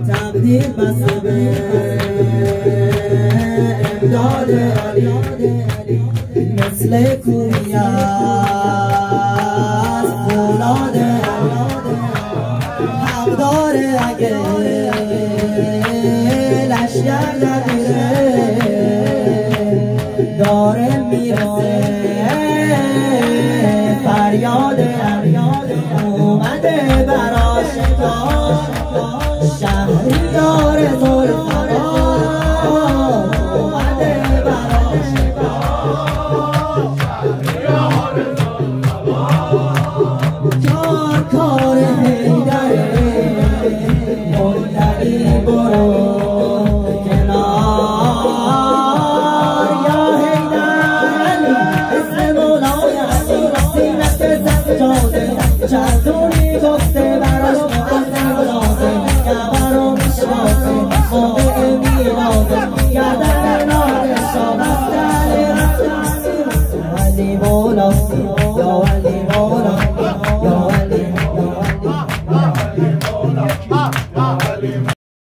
تقدیر بسته به امداد علی مثل کوی از فولاد حق داره اگه لشگر نگیره داره میرسه فریاد اومده برا شکار شهریار ذوالفقار اومده برا شکار شهریار ذوالفقار کار حیدره مندری برو کنار یا حیدر اسم مولای علی سینت سجاده چندونی گفته براش مقدر لازم گبرو میشناسه موقع میلازه گردن نادش را بستر علی مولاسی